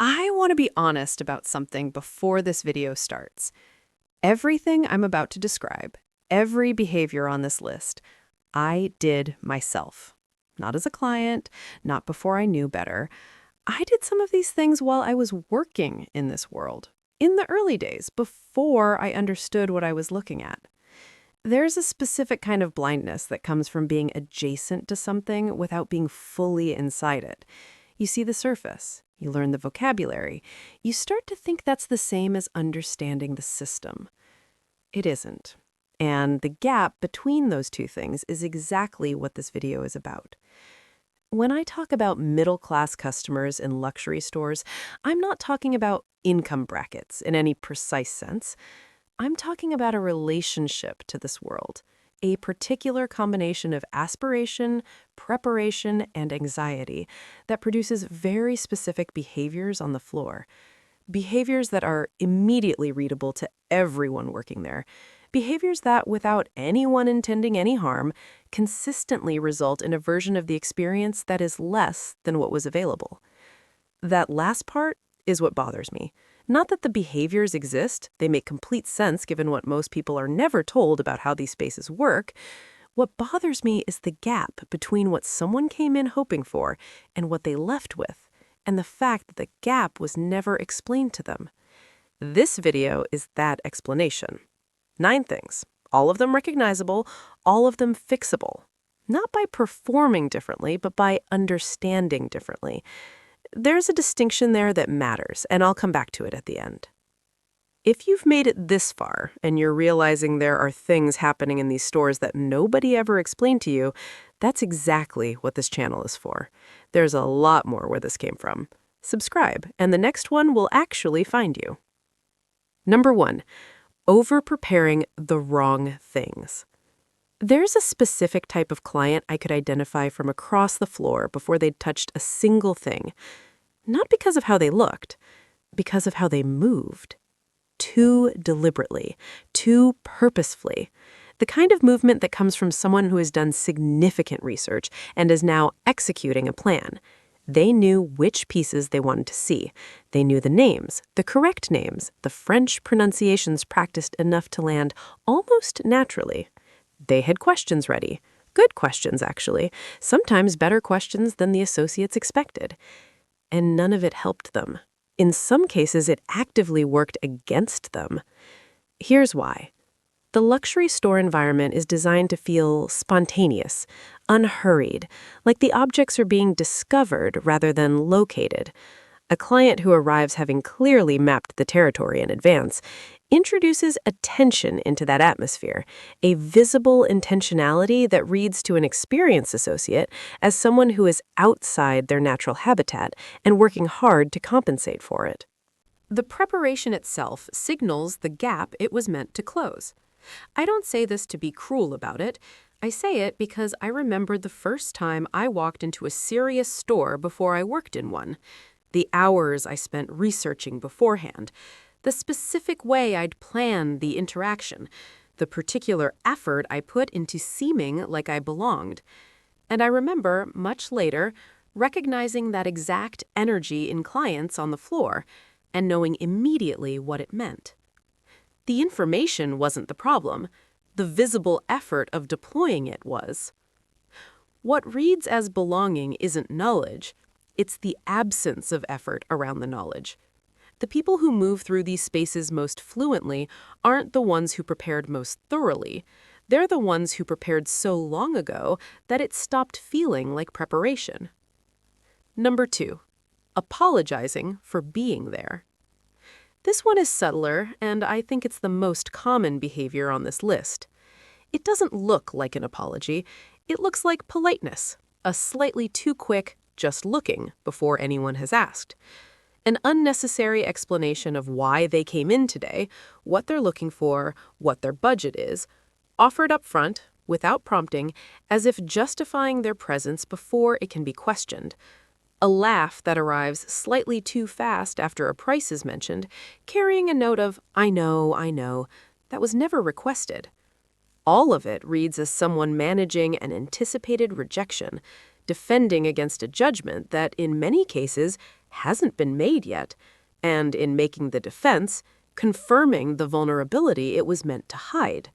I want to be honest about something before this video starts. Everything I'm about to describe, every behavior on this list, I did myself. Not as a client, not before I knew better. I did some of these things while I was working in this world, in the early days, before I understood what I was looking at. There's a specific kind of blindness that comes from being adjacent to something without being fully inside it. You see the surface, you learn the vocabulary, you start to think that's the same as understanding the system. It isn't. And the gap between those two things is exactly what this video is about. When I talk about middle-class customers in luxury stores, I'm not talking about income brackets in any precise sense. I'm talking about a relationship to this world, a particular combination of aspiration, preparation, and anxiety that produces very specific behaviors on the floor. Behaviors that are immediately readable to everyone working there. Behaviors that, without anyone intending any harm, consistently result in a version of the experience that is less than what was available. That last part is what bothers me. Not that the behaviors exist, they make complete sense given what most people are never told about how these spaces work. What bothers me is the gap between what someone came in hoping for and what they left with, and the fact that the gap was never explained to them. This video is that explanation. 9 things, all of them recognizable, all of them fixable. Not by performing differently, but by understanding differently. There's a distinction there that matters, and I'll come back to it at the end. If you've made it this far, and you're realizing there are things happening in these stores that nobody ever explained to you, that's exactly what this channel is for. There's a lot more where this came from. Subscribe, and the next one will actually find you. Number 1, overpreparing the wrong things. There's a specific type of client I could identify from across the floor before they'd touched a single thing. Not because of how they looked, because of how they moved. Too deliberately, too purposefully. The kind of movement that comes from someone who has done significant research and is now executing a plan. They knew which pieces they wanted to see. They knew the names, the correct names, the French pronunciations practiced enough to land almost naturally. They had questions ready. Good questions, actually. Sometimes better questions than the associates expected. And none of it helped them. In some cases, it actively worked against them. Here's why. The luxury store environment is designed to feel spontaneous, unhurried, like the objects are being discovered rather than located. A client who arrives having clearly mapped the territory in advance introduces attention into that atmosphere, a visible intentionality that reads to an experienced associate as someone who is outside their natural habitat and working hard to compensate for it. The preparation itself signals the gap it was meant to close. I don't say this to be cruel about it. I say it because I remembered the first time I walked into a serious store before I worked in one. The hours I spent researching beforehand, the specific way I'd planned the interaction, the particular effort I put into seeming like I belonged. And I remember, much later, recognizing that exact energy in clients on the floor and knowing immediately what it meant. The information wasn't the problem. The visible effort of deploying it was. What reads as belonging isn't knowledge. It's the absence of effort around the knowledge. The people who move through these spaces most fluently aren't the ones who prepared most thoroughly. They're the ones who prepared so long ago that it stopped feeling like preparation. Number 2, apologizing for being there. This one is subtler, and I think it's the most common behavior on this list. It doesn't look like an apology. It looks like politeness, a slightly too quick, just looking before anyone has asked. An unnecessary explanation of why they came in today, what they're looking for, what their budget is, offered up front, without prompting, as if justifying their presence before it can be questioned. A laugh that arrives slightly too fast after a price is mentioned, carrying a note of, I know, that was never requested. All of it reads as someone managing an anticipated rejection, defending against a judgment that in many cases hasn't been made yet, and in making the defense, confirming the vulnerability it was meant to hide.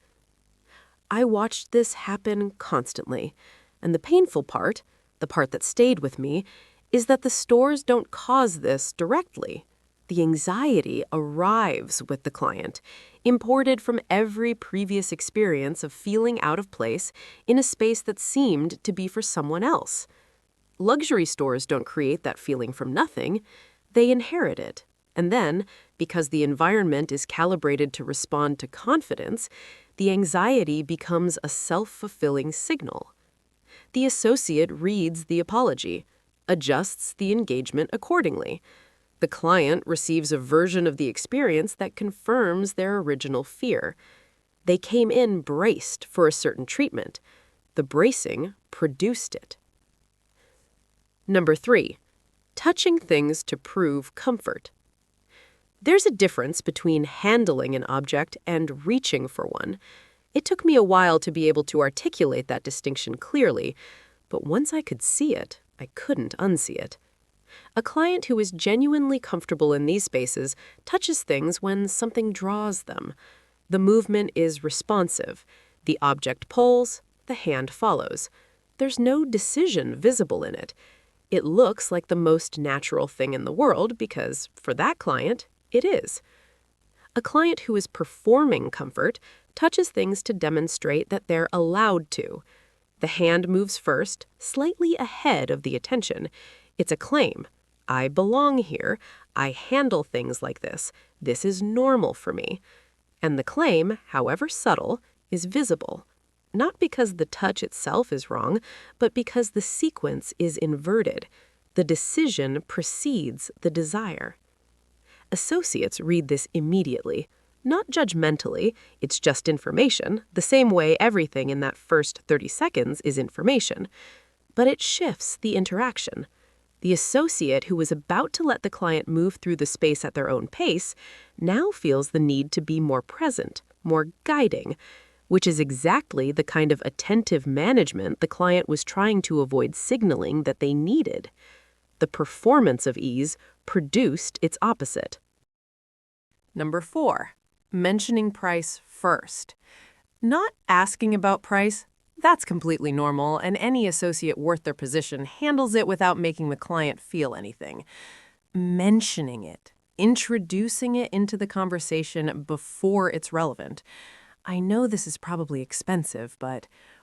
I watched this happen constantly, and the painful part, the part that stayed with me, is that the stores don't cause this directly. The anxiety arrives with the client, imported from every previous experience of feeling out of place in a space that seemed to be for someone else. Luxury stores don't create that feeling from nothing. They inherit it. And then, because the environment is calibrated to respond to confidence, the anxiety becomes a self-fulfilling signal. The associate reads the apology, adjusts the engagement accordingly. The client receives a version of the experience that confirms their original fear. They came in braced for a certain treatment. The bracing produced it. Number 3, touching things to prove comfort. There's a difference between handling an object and reaching for one. It took me a while to be able to articulate that distinction clearly, but once I could see it, I couldn't unsee it. A client who is genuinely comfortable in these spaces touches things when something draws them. The movement is responsive. The object pulls, the hand follows. There's no decision visible in it. It looks like the most natural thing in the world because, for that client, it is. A client who is performing comfort touches things to demonstrate that they're allowed to. The hand moves first, slightly ahead of the attention. It's a claim. I belong here. I handle things like this. This is normal for me. And the claim, however subtle, is visible. Not because the touch itself is wrong, but because the sequence is inverted. The decision precedes the desire. Associates read this immediately. Not judgmentally, it's just information, the same way everything in that first 30 seconds is information. But it shifts the interaction. The associate who was about to let the client move through the space at their own pace now feels the need to be more present, more guiding, which is exactly the kind of attentive management the client was trying to avoid signaling that they needed. The performance of ease produced its opposite. Number 4, mentioning price first. Not asking about price, that's completely normal, and any associate worth their position handles it without making the client feel anything. Mentioning it, introducing it into the conversation before it's relevant. I know this is probably expensive,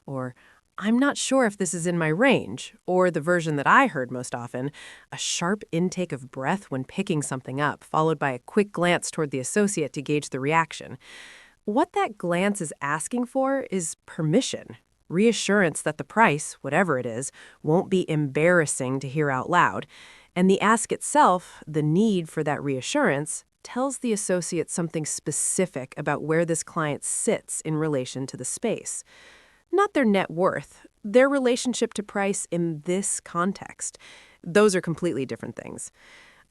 or I'm not sure if this is in my range, or the version that I heard most often, a sharp intake of breath when picking something up, followed by a quick glance toward the associate to gauge the reaction. What that glance is asking for is permission, reassurance that the price, whatever it is, won't be embarrassing to hear out loud. And the ask itself, the need for that reassurance, tells the associate something specific about where this client sits in relation to the space. Not their net worth, their relationship to price in this context. Those are completely different things.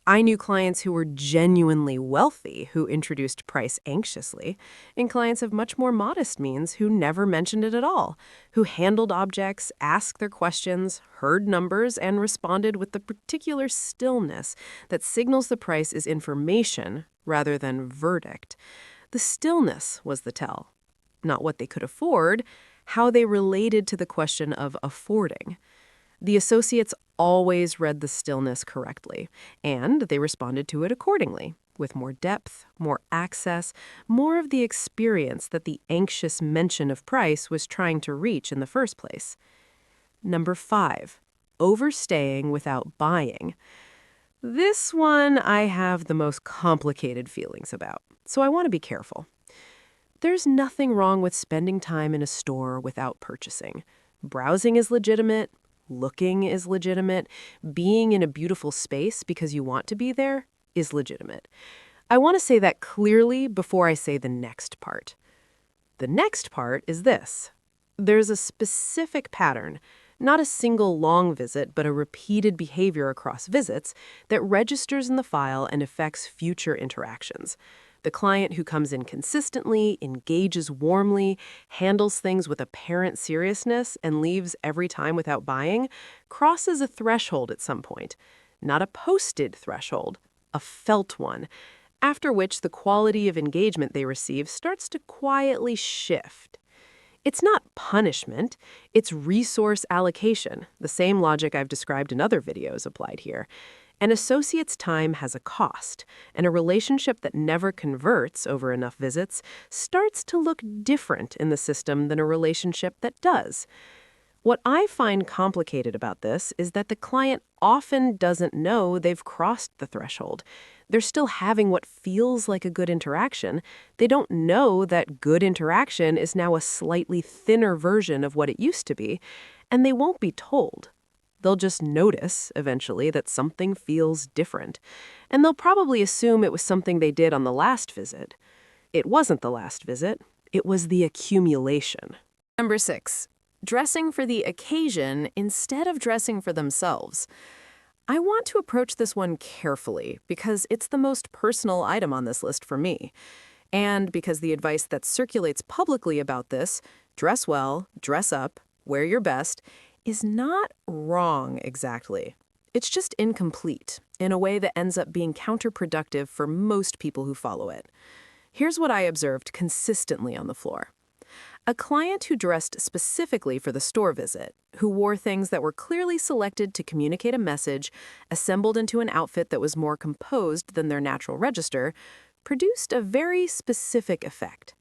I knew clients who were genuinely wealthy who introduced price anxiously, and clients of much more modest means who never mentioned it at all, who handled objects, asked their questions, heard numbers, and responded with the particular stillness that signals the price is information rather than verdict. The stillness was the tell. Not what they could afford, how they related to the question of affording. The associates always read the stillness correctly, and they responded to it accordingly, with more depth, more access, more of the experience that the anxious mention of price was trying to reach in the first place. Number 5, overstaying without buying. This one I have the most complicated feelings about, so I want to be careful. There's nothing wrong with spending time in a store without purchasing. Browsing is legitimate. Looking is legitimate. Being in a beautiful space because you want to be there is legitimate. I want to say that clearly before I say the next part. The next part is this. There's a specific pattern, not a single long visit, but a repeated behavior across visits that registers in the file and affects future interactions. The client who comes in consistently, engages warmly, handles things with apparent seriousness, and leaves every time without buying, crosses a threshold at some point. Not a posted threshold, a felt one, after which the quality of engagement they receive starts to quietly shift. It's not punishment, it's resource allocation, the same logic I've described in other videos applied here. An associate's time has a cost, and a relationship that never converts over enough visits starts to look different in the system than a relationship that does. What I find complicated about this is that the client often doesn't know they've crossed the threshold. They're still having what feels like a good interaction. They don't know that good interaction is now a slightly thinner version of what it used to be, and they won't be told. They'll just notice, eventually, that something feels different, and they'll probably assume it was something they did on the last visit. It wasn't the last visit. It was the accumulation. Number 6. Dressing for the occasion instead of dressing for themselves. I want to approach this one carefully because it's the most personal item on this list for me. And because the advice that circulates publicly about this, dress well, dress up, wear your best, is not wrong exactly. It's just incomplete in a way that ends up being counterproductive for most people who follow it. Here's what I observed consistently on the floor. A client who dressed specifically for the store visit, who wore things that were clearly selected to communicate a message, assembled into an outfit that was more composed than their natural register, produced a very specific effect.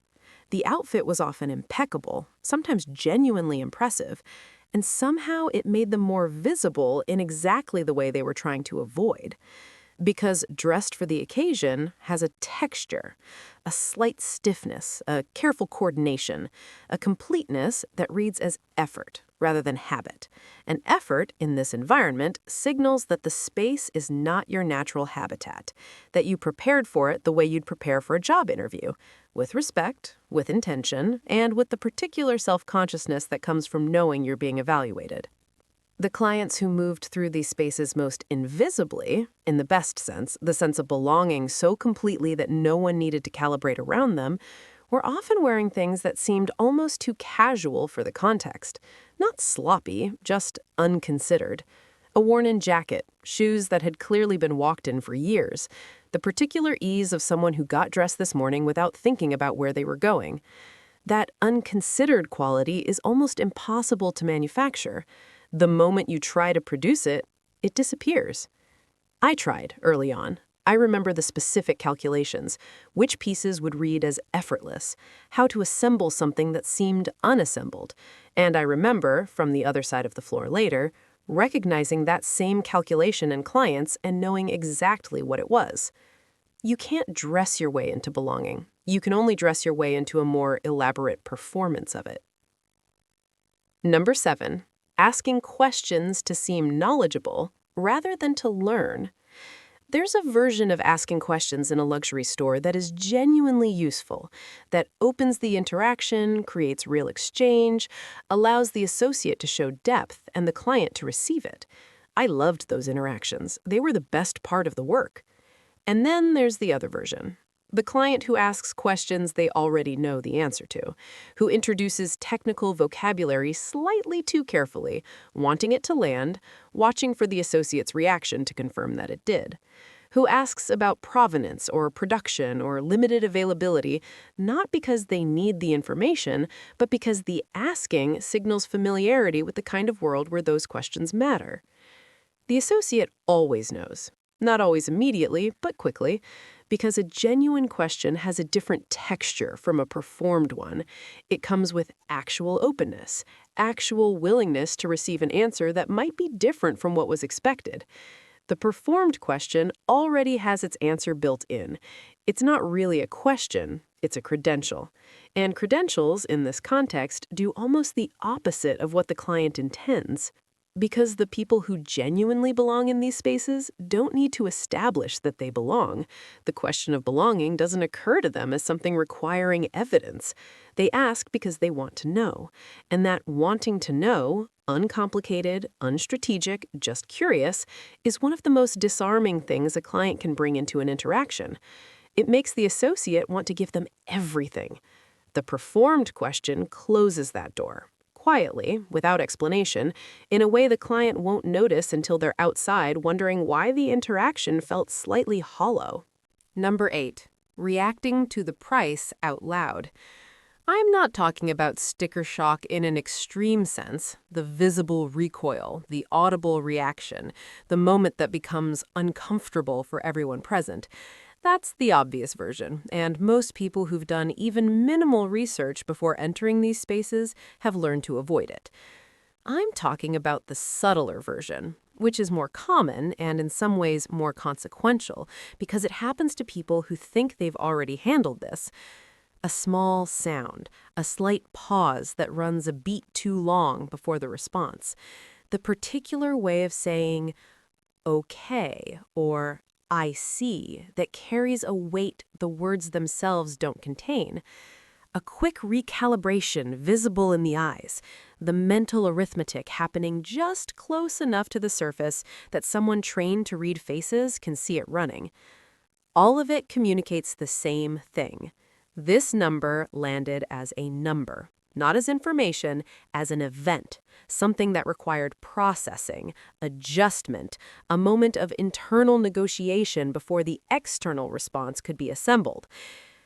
The outfit was often impeccable, sometimes genuinely impressive, and somehow it made them more visible in exactly the way they were trying to avoid. Because dressed for the occasion has a texture, a slight stiffness, a careful coordination, a completeness that reads as effort rather than habit. And effort in this environment signals that the space is not your natural habitat, that you prepared for it the way you'd prepare for a job interview, with respect, with intention, and with the particular self-consciousness that comes from knowing you're being evaluated. The clients who moved through these spaces most invisibly, in the best sense, the sense of belonging so completely that no one needed to calibrate around them, were often wearing things that seemed almost too casual for the context. Not sloppy, just unconsidered. A worn-in jacket, shoes that had clearly been walked in for years, the particular ease of someone who got dressed this morning without thinking about where they were going. That unconsidered quality is almost impossible to manufacture. The moment you try to produce it, it disappears. I tried early on. I remember the specific calculations, which pieces would read as effortless, how to assemble something that seemed unassembled, and I remember, from the other side of the floor later, recognizing that same calculation in clients and knowing exactly what it was. You can't dress your way into belonging. You can only dress your way into a more elaborate performance of it. Number 7. Asking questions to seem knowledgeable rather than to learn. There's a version of asking questions in a luxury store that is genuinely useful, that opens the interaction, creates real exchange, allows the associate to show depth and the client to receive it. I loved those interactions. They were the best part of the work. And then there's the other version. The client who asks questions they already know the answer to, who introduces technical vocabulary slightly too carefully, wanting it to land, watching for the associate's reaction to confirm that it did, who asks about provenance or production or limited availability, not because they need the information, but because the asking signals familiarity with the kind of world where those questions matter. The associate always knows. Not always immediately, but quickly, because a genuine question has a different texture from a performed one. It comes with actual openness, actual willingness to receive an answer that might be different from what was expected. The performed question already has its answer built in. It's not really a question, it's a credential. And credentials, in this context, do almost the opposite of what the client intends. Because the people who genuinely belong in these spaces don't need to establish that they belong. The question of belonging doesn't occur to them as something requiring evidence. They ask because they want to know. And that wanting to know, uncomplicated, unstrategic, just curious, is one of the most disarming things a client can bring into an interaction. It makes the associate want to give them everything. The performed question closes that door, quietly, without explanation, in a way the client won't notice until they're outside wondering why the interaction felt slightly hollow. Number 8, reacting to the price out loud. I'm not talking about sticker shock in an extreme sense, the visible recoil, the audible reaction, the moment that becomes uncomfortable for everyone present. That's the obvious version, and most people who've done even minimal research before entering these spaces have learned to avoid it. I'm talking about the subtler version, which is more common and in some ways more consequential because it happens to people who think they've already handled this. A small sound, a slight pause that runs a beat too long before the response. The particular way of saying, okay, or I see, that carries a weight the words themselves don't contain. A quick recalibration visible in the eyes, the mental arithmetic happening just close enough to the surface that someone trained to read faces can see it running. All of it communicates the same thing. This number landed as a number, not as information, as an event, something that required processing, adjustment, a moment of internal negotiation before the external response could be assembled.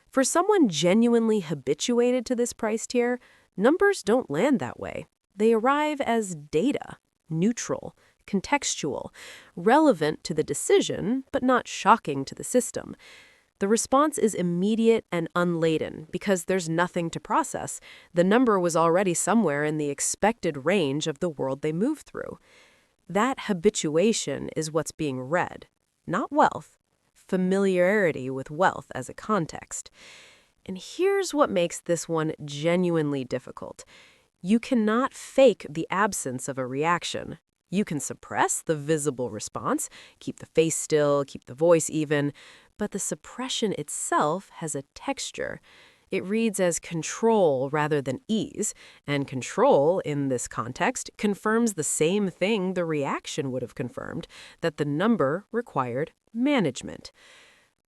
For someone genuinely habituated to this price tier, numbers don't land that way. They arrive as data, neutral, contextual, relevant to the decision, but not shocking to the system. The response is immediate and unladen because there's nothing to process. The number was already somewhere in the expected range of the world they move through. That habituation is what's being read, not wealth. Familiarity with wealth as a context. And here's what makes this one genuinely difficult. You cannot fake the absence of a reaction. You can suppress the visible response, keep the face still, keep the voice even, but the suppression itself has a texture. It reads as control rather than ease, and control, in this context, confirms the same thing the reaction would have confirmed, that the number required management.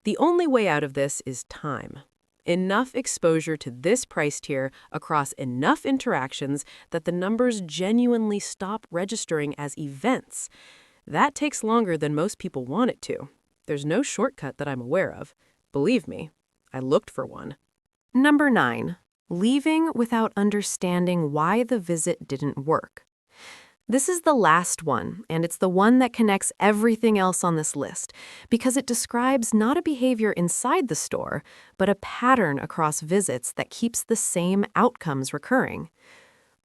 The only way out of this is time. Enough exposure to this price tier across enough interactions that the numbers genuinely stop registering as events. That takes longer than most people want it to. There's no shortcut that I'm aware of. Believe me, I looked for one. Number 9, leaving without understanding why the visit didn't work. This is the last one, and it's the one that connects everything else on this list, because it describes not a behavior inside the store, but a pattern across visits that keeps the same outcomes recurring.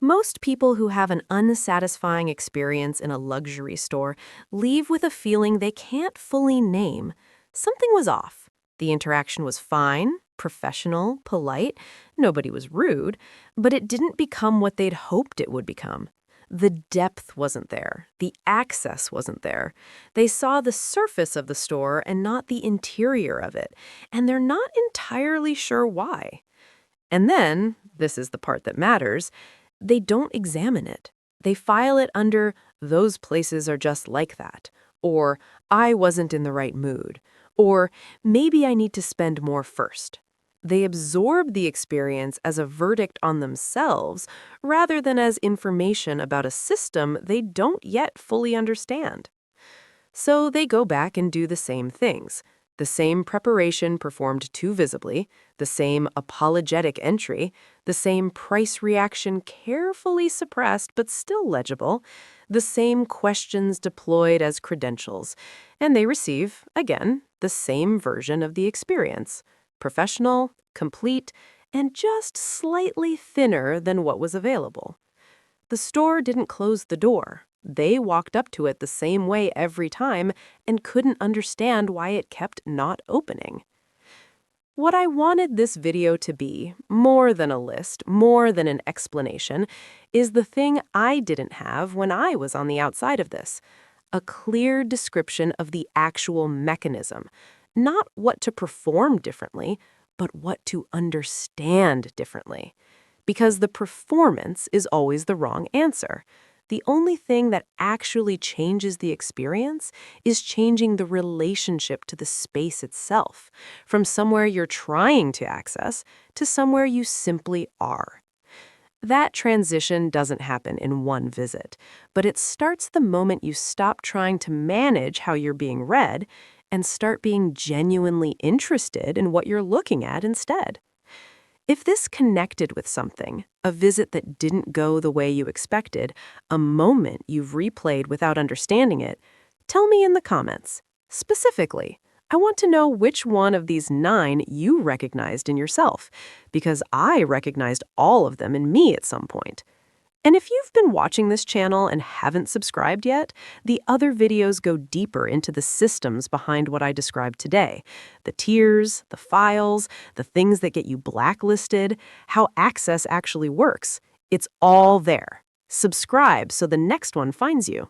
Most people who have an unsatisfying experience in a luxury store leave with a feeling they can't fully name. Something was off. The interaction was fine, professional, polite, nobody was rude, but it didn't become what they'd hoped it would become. The depth wasn't there. The access wasn't there. They saw the surface of the store and not the interior of it, and they're not entirely sure why. And then, this is the part that matters, they don't examine it. They file it under, those places are just like that, or I wasn't in the right mood, or maybe I need to spend more first. They absorb the experience as a verdict on themselves rather than as information about a system they don't yet fully understand. So they go back and do the same things, the same preparation performed too visibly, the same apologetic entry, the same price reaction carefully suppressed but still legible, the same questions deployed as credentials, and they receive, again, the same version of the experience. Professional, complete, and just slightly thinner than what was available. The store didn't close the door. They walked up to it the same way every time and couldn't understand why it kept not opening. What I wanted this video to be, more than a list, more than an explanation, is the thing I didn't have when I was on the outside of this. A clear description of the actual mechanism. Not what to perform differently, but what to understand differently. Because the performance is always the wrong answer. The only thing that actually changes the experience is changing the relationship to the space itself, from somewhere you're trying to access to somewhere you simply are. That transition doesn't happen in one visit, but it starts the moment you stop trying to manage how you're being read and start being genuinely interested in what you're looking at instead. If this connected with something, a visit that didn't go the way you expected, a moment you've replayed without understanding it, tell me in the comments. Specifically, I want to know which one of these 9 you recognized in yourself, because I recognized all of them in me at some point. And if you've been watching this channel and haven't subscribed yet, the other videos go deeper into the systems behind what I described today. The tiers, the files, the things that get you blacklisted, how access actually works. It's all there. Subscribe so the next one finds you.